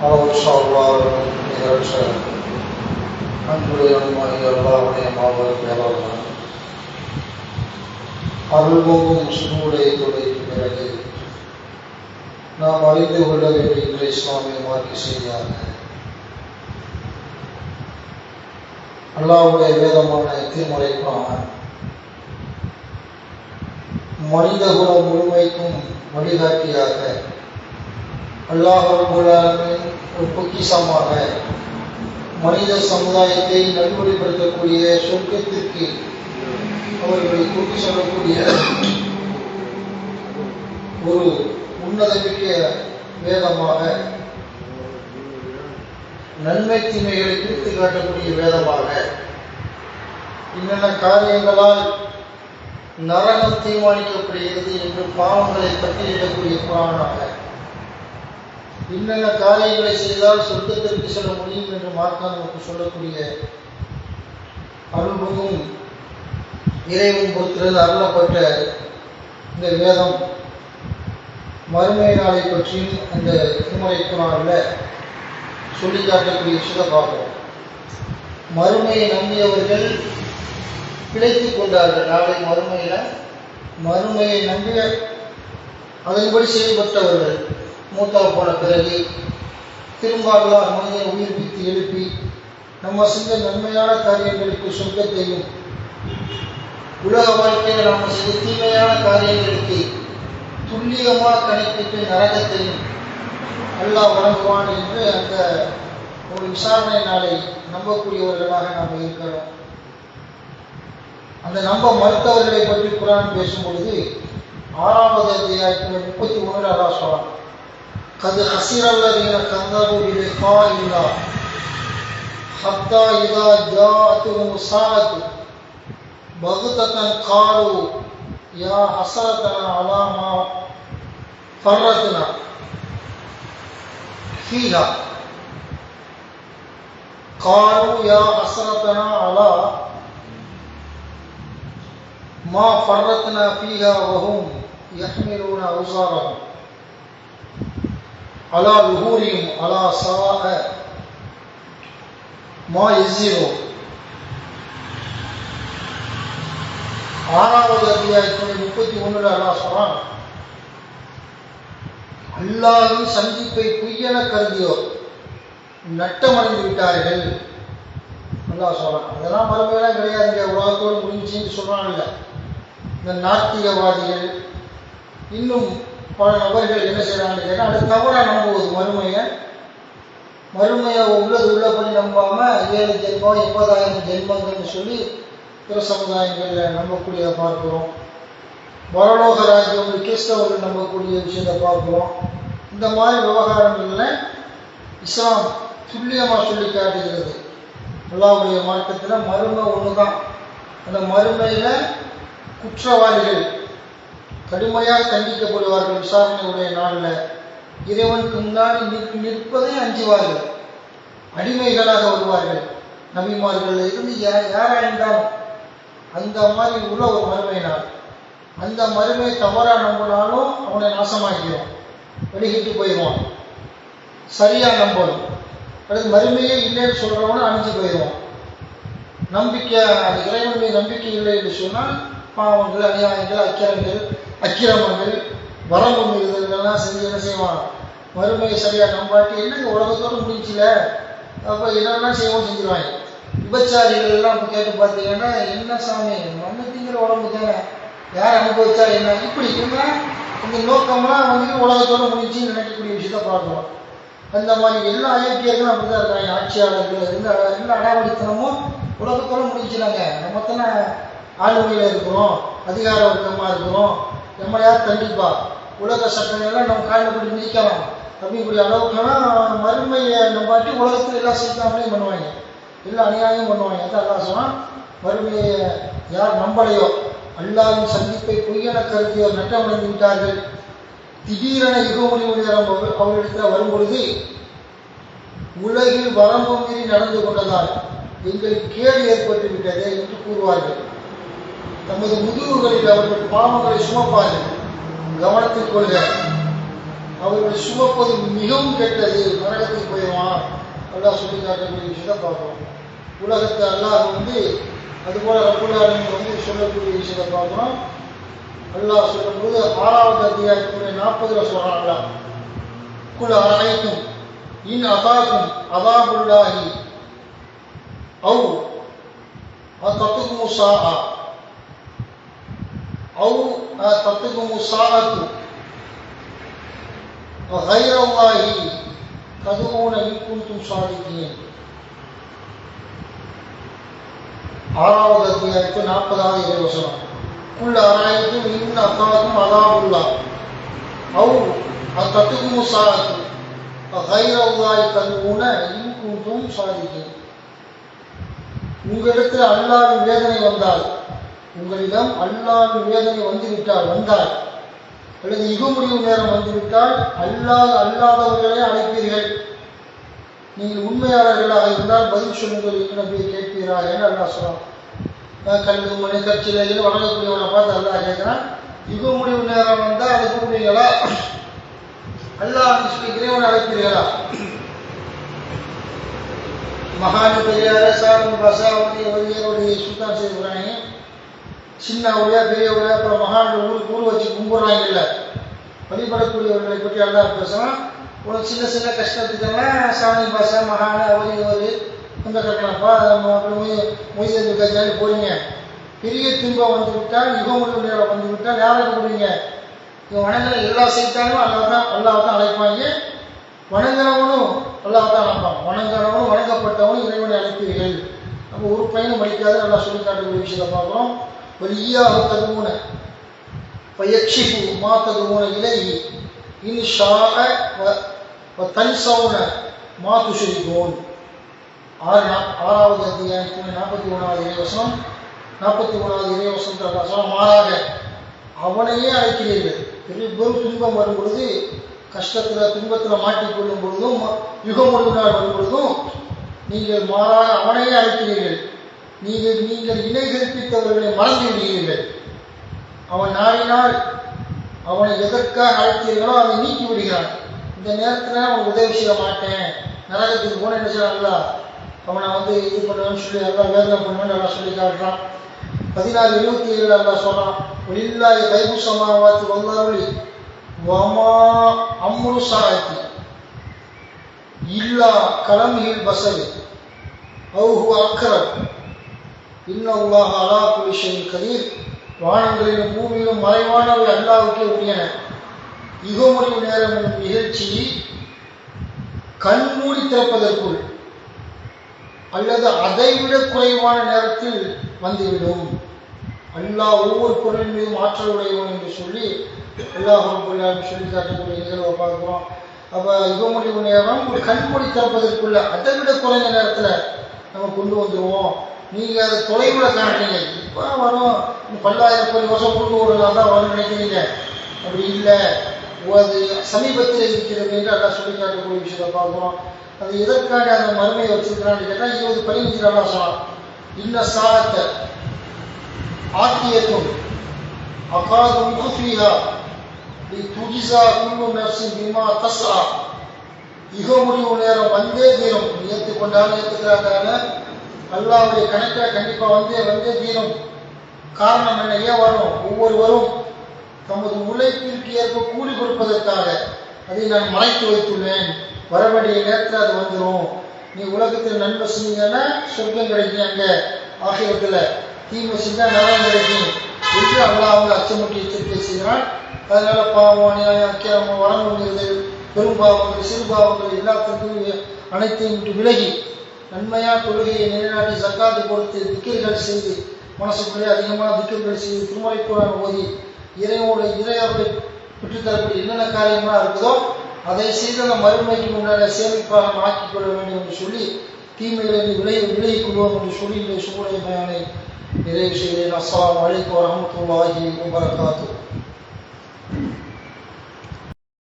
அளவற்ற நிகழ்ச்ச அன்புடையனுமாகிய அல்லாஹ்வுடைய மாபெரும் பேராளர் அருள்போகும் முஸ்லிமுடைய பிறகு நாம் அறிந்து கொள்ள வேண்டிய இஸ்லாமிய மார்க்க செய்தியாக அல்லாஹ்வுடைய வேதமான திருமறை குர்ஆன் மனித குல முழுமைக்கும் வழிகாட்டியாக அல்லாஹ் ரப்பல் ஆலமீன் ஒரு பொக்கிஷமாக மனித சமுதாயத்தை நல்வழிப்படுத்தக்கூடிய சொர்க்கத்திற்கு அவர்களை கொண்டு செல்லக்கூடிய ஒரு உன்னதமிக்க வேதமாக, நன்மை தீமைகளை பிரித்து காட்டக்கூடிய வேதமாக, என்னென்ன காரியங்களால் நரகம் தீர்மானிக்கப்படுகிறது என்று பாவங்களை பட்டியலிடக்கூடிய குர்ஆனாக, என்னென்ன காரியங்களை செய்தால் சொர்க்கத்திற்கு செல்ல முடியும் என்று மார்க்கம் நமக்கு சொல்லக்கூடிய அருள்புகும் இறைவன் பொறுத்திருந்து அருளப்பட்ட இந்த வேதம் மறுமை நாளை பற்றியும் அந்த திருமறை குர்ஆனில் சொல்லி காட்டக்கூடிய விஷயத்தை பார்க்கிறோம். மறுமையை நம்பியவர்கள் பிழைத்துக் கொண்டார்கள். நாளை மறுமையை நம்பி அதன்படி செயல்பட்டவர்கள் மூத்தா போன பிறகு திரும்ப அல்லாஹ் மனிதனை உயிர்ப்பித்து எழுப்பி நம்ம செஞ்ச நன்மையான காரியங்களுக்கு சொர்க்கத்தையும், உலக வாழ்க்கையில் நாம் செய்த தீமையான காரியங்களுக்கு துல்லியமாக கணக்கிட்டு நரகத்தையும் அல்லாஹ் வழங்குவான் என்று அந்த ஒரு விசாரணை நாளை நம்பக்கூடியவர்களாக நாம் இருக்கிறோம். அந்த நம்ப மறுத்தவர்களை பற்றி குர்ஆன் பேசும்பொழுது 6வது அத்தியாயத்தில் 31 அல்லாஹ் சொல்றான், கது ஹஸிரல்லதீன கஸபு பிலிகாஇல்லாஹ் ஹத்தா இதா ஜாஅத்துஹும் ஸாஅத்து பக்தத்தன் காலு யா ஹஸரத்தனா அலா மா ஃபர்ரத்னா ஃபீஹா காலு யா ஹஸரத்தனா அலா மா ஃபர்ரத்னா ஃபீஹா வஹும் யஹ்மிலூன அவ்ஸாரஹும் அலா லுஹூரிஹிம் அலா ஸாஅ மா யஸிரூன். 6வது அத்தியாயத்தில் 31 அல்லாஹ் சொல்றான், அல்லாஹ்வின் சந்திப்பை பொய்யென கருதியோர் நட்டமடைந்து விட்டார்கள். அல்லாஹ் சொல்றான், அதெல்லாம் மறுமையெல்லாம் கிடையாதுங்க, உலகத்தோடு முடிஞ்சுன்னு சொல்றான். இல்லை, இந்த நாத்திகவாதிகள் இன்னும் பல நபர்கள் என்ன செய்யறாங்கன்னு கேட்டால், அது தவறாக நம்புவது. மறுமையை உள்ளபடி நம்பாம 7 ஜென்மம் 80,000 ஜென்மங்கள்னு சொல்லி பிற சமுதாயங்களில் நம்பக்கூடியதை பார்க்கிறோம். பரலோக ராஜ்யம் கிறிஸ்தவர்கள் நம்பக்கூடிய விஷயத்தை பார்க்கிறோம். இந்த மாதிரி விவகாரங்களில் இஸ்லாம் துல்லியமாக சொல்லி காட்டுகிறது. அல்லாஹ்வுடைய மார்க்கத்தில் மறுமை ஒன்று தான். அந்த மறுமையில் குற்றவாளிகள் கடுமையாக தண்டிக்கப்படுவார்கள். விசாரணையுடைய நாளில் இறைவனுக்கு முன்னாடி நிற்பதை அஞ்சுவார்கள். அடிமைகளாக வருவார்கள். நபிமார்கள் இருந்து யாராக இருந்தாலும் அந்த மாதிரி உள்ள ஒரு மறுமை நாள். அந்த மறுமை தவறாக நம்பினாலும் அவனை நாசமாக்கிறோம், வெளியிட்டு போயிடுவான். சரியா நம்பணும். அடுத்து மறுமையே இல்லைன்னு சொல்றவன அழிஞ்சு போயிடுவான். நம்பிக்கை, அந்த இறைவன் மீது நம்பிக்கை இல்லை என்று சொன்னால் பாவங்கள், அநியாயங்கள், அக்கிரமங்கள், வரம்பு மீறுதல்கள்லாம் செஞ்சு என்ன செய்வான், மறுமையை சரியாக நம்பாட்டி என்னங்க உலகத்தோடு முடிஞ்சில, அப்போ என்னென்னா செய்வோம் செஞ்சிருவாங்க. விபச்சாரிகள் எல்லாம் இப்போ கேட்டு பார்த்தீங்கன்னா, என்ன சாமி மண்ணு திங்கிற உடம்பு தானே, யார் அனுபவிச்சா என்ன, இப்படி இருந்தால் இந்த நோக்கம்லாம் உலகத்தோடு முடிஞ்சுன்னு நினைக்கக்கூடிய விஷயத்த பார்க்கலாம். அந்த மாதிரி எல்லா ஐக்கியர்களும் அப்படி தான் இருக்காங்க. ஆட்சியாளர்கள் எல்லா அடாவடித்தனமும் உலகத்தோடு முடிஞ்சுனாங்க. நம்ம தானே ஆளுமையில் இருக்கிறோம், அதிகார வர்க்கமாக இருக்கிறோம், நம்ம யார் கண்டிப்பா உலக சட்டங்கள்லாம் நம்ம காலில் போட்டு மிதிக்கலாம் அப்படிங்கக்கூடிய அளவுக்குலாம் மறுமையை நம்பாட்டி உலகத்தில் எல்லா சீக்கிரங்களையும் பண்ணுவாங்க, எல்லா அநியாயம் பண்ணுவாங்க. அதான் அல்லாஹ் சொன்னான், மறுமையை யார் நம்பலையோ, அல்லாஹ்வின் சந்திப்பை பொய்யென கருதியோர் நட்டமடைந்து விட்டார்கள். திடீரென யுக முடிவு நேரம் அவர்களிடத்தில் வரும்பொழுது உலகில் வரம்பு மீறி நடந்து கொண்டதால் எங்களுக்கு கேடு ஏற்பட்டு விட்டது என்று கூறுவார்கள். தமது முதுகுகளில் அவர்கள் பாவங்களை சுமப்பார்கள். கவனத்தில் கொள்க, அவர்கள் சுமப்பது மிகவும் கெட்டது, நரகத்துக்கு போயிடுவான் அல்லாஹ் சொல்லி காட்டக்கூடிய விஷயத்தை பார்க்கிறோம். உலகத்தை அல்லாஹ் அதுபோல ரப்புல் ஆலமீன் சொல்லக்கூடிய விஷயத்தை பார்க்கிறோம். அல்லாஹ் சொல்லும்போது 6வது அத்தியாயத்துடைய 40ல சொல்றாங்களா, குல் அரைக்கும் இன் அதாக்கும் அதாபுல்லாஹி அவு தத்துக்கு சாஆ அவு தத்துக்கு சாஅத்து கைரல்லாஹி ததுஊன இன் குன்தும் சாதிகீன். 6வது அத்தியாயத்து 40வது இறைவசனம், குல் அரைக்கும் இன் அதாக்கும் அதாபுல்லாஹ் அவு தத்துக்கு சாஅத்து கைரல்லாஹி ததுஊன இன் குன்தும் சாதிகீன். உங்களிடத்தில் அல்லாஹ்வின் வேதனை வந்தால், உங்களிடம் அல்லாஹ்வின் வேதனை வந்தால் அல்லது யுகமுடிவு நேரம் வந்துவிட்டால் அல்லாதவர்களே அழைப்பீர்கள். நீங்கள் உண்மையாளர்களாக இருந்தால் பதில் சொல்லுங்கள் என்று நபியை கேட்பீராக என்று அல்லாஹ் சொல்றான். கல்வி மணி கட்சியில் வழங்கக்கூடியவனை பார்த்து அல்லாஹ் கேட்கிறான், யுகமுடிவு நேரம் வந்தால் அதை கூப்பிடுவீங்களா? அல்லாஹ் சொல்லி இறைவனை அழைப்பீர்களா? மகான பெரியார சாரும் பசாவதி வலியருடைய சுல்தான் செய்கிறாங்க. சின்ன உடைய பெரிய உடைய அப்புறம் மகான் ஊர் வச்சு கும்பிடுறாங்கல்ல, வழிபடக்கூடியவர்களை பற்றி அல்லாஹ் பேசுகிறான். உனக்கு சின்ன சின்ன கஷ்டத்துக்கெல்லாம் சாமி பாசா மகான அவதி இந்த கட்டணப்பா மொய்தல் கட்சியாலே போறீங்க. பெரிய துன்பம் வந்து விட்டால், யுகமுடிவு நேரம் வந்து விட்டால் யாரை கூப்பிடுவீங்க? இவன் வணங்கின எல்லா செய்தாலும் அல்லாஹ் தான் அழைப்பாங்க. வணங்குறவனும் அல்லாஹ் தான் அழைப்பான். வணங்குறவனும் வணங்கப்பட்டவனும் இறைவனை அழைப்பீர்கள். நம்ம ஒரு பையனும் மடிக்காத நல்லா சொல்லி காட்டக்கூடிய விஷயத்தை பார்க்குறோம். வலியாக தருவன பயிற்சிப்பு மா தருவன இலகி இன் ஷாக தன்சவுன மா துஷரிகோன். 6வது அத்தியாயத்தின் 41வது இறைவசனம் 41வது இறைவசனத்தில் மாறாக அவனையே அழைக்கிறீர்கள். பெரிய பெரும் துன்பம் வரும் பொழுது, கஷ்டத்தில் துன்பத்தில் மாட்டிக்கொள்ளும் பொழுதும், யுகமுடிவு நாள் வரும் பொழுதும் நீங்கள் மாறாக அவனையே அழைக்கிறீர்கள். நீங்கள் இணை கற்பித்தவர்களை மறந்து விடுகிறீர்கள். அவன் நாடினால் அவனை எதற்காக அழைத்தீர்களோ அதை நீக்கி விடுகிறான். இந்த நேரத்தில் அவன் உதவி செய்ய மாட்டேன், நரகத்துக்கு போன என்ன செய்யறாங்களா, அவனை இது பண்ணுவேன்னு சொல்லி எல்லாம் வேதனை பண்ணுவேன்னு எல்லாம் சொல்லி காட்டுறான். 16:27 எல்லாம் சொல்றான், ஒலில்லாஹி கைபு சமாவாத்தி வல்லாஹி வமா அம்ரு சாஅத்தி இல்லா கலமில் பஸரி அவு ஹுவ அக்ரப் இன்னல்லாஹ அலா குல்லி ஷைஇன் கதீர். வானங்களிலும் பூமியிலும் மறைவானவை அல்லாஹ்வுக்கே உரியன. யுகமுடிவு நேரம் என்னும் நிகழ்ச்சி கண்மூடி திறப்பதற்குள் அல்லது அதைவிட குறைவான நேரத்தில் வந்துவிடும். அல்லாஹ் ஒவ்வொரு பொருளின் மீதும் ஆற்றல் உடையவன் என்று சொல்லி அல்லாஹ் சொல்லி காட்டக்கூடிய நிகழ்வை பார்க்கிறோம். அப்போ யுகமுடிவு நேரம் ஒரு கண்மூடி திறப்பதற்குள்ள அதைவிட குறைந்த நேரத்தில் நம்ம கொண்டு வந்துடுவோம். நீங்கள் அதை தொலைவில் காட்டுறீங்க, இப்போ வரும், 10,000 வருஷம் கொண்டு வரலாம் தான் வரும்னு நினைக்கிறீங்க. அப்படி இல்லை, அது சமீபத்தில் இருக்கிறது என்று அல்லாஹ் சொல்லி காட்டக்கூடிய விஷயத்தை பார்க்குறோம். அது எதற்காக அந்த மறுமையை வச்சிருக்கிறான்னு கேட்டால் 20:15 அல்லாஹ் சொல்லலாம், இன்ன சாலத்தை ஆத்தியத்தும் அகாது முஃபியா துஜிசா குல்லு நஃப்ஸின் பிமா தஸ்ஆ. யுகமுடிவு நேரம் வந்தே தீரும். ஏற்றுக்கொண்டாலும் ஏற்றுக்கிறாங்க, அல்லாஹ்வுடைய கணக்கில் கண்டிப்பாக வந்தே தீரும். காரணம் என்ன? ஏன் வரும்? ஒவ்வொருவரும் தமது உழைப்பிற்கு ஏற்ப கூலி கொடுப்பதற்காக அதை நான் மறைத்து வைத்துள்ளேன். வர வேண்டிய நேரத்தில் அது வந்துடும். நீ உலகத்தில் நன்மை செஞ்சீங்கன்னா சொர்க்கம் கிடைக்கும், அங்கே ஆகியவற்றில் தீமை செஞ்சால் நரகம் கிடைக்கும் என்று அல்லாஹ் அவங்க அச்சமுட்டி எச்சரிக்கை செய்கிறான். அதனால பாவம், அநியாயம், அக்கிரமம், வரம்புங்கிறது, பெரும் பாவங்கள், சிறு பாவங்கள் எல்லாத்திற்கும் அனைத்தையும் விட்டு விலகி நன்மையாக தொழுகையை நிலைநாட்டி சக்காத்து கொடுத்து திக்கிர்கள் செய்து மனசுக்குள்ளே அதிகமான திக்கிர்கள் செய்து திருமலை குரான் ஓதி இறையோரை பெற்றுத்தரக்கூடிய என்னென்ன காரியமாக இருக்குதோ அதை செய்து அந்த மறுமைக்கு முன்னாடி சேமிப்பாக நம்ம ஆக்கிக் கொள்ள வேண்டும் என்று சொல்லி தீமைகளை விலகிக் கொள்வோம் என்று சொல்லி இந்த சூழலை பயானை நிறைவு செய்கிறேன். அஸ்ஸலாமு அலைக்கும் வரஹ்மத்துல்லாஹி வபரகாத்துஹு.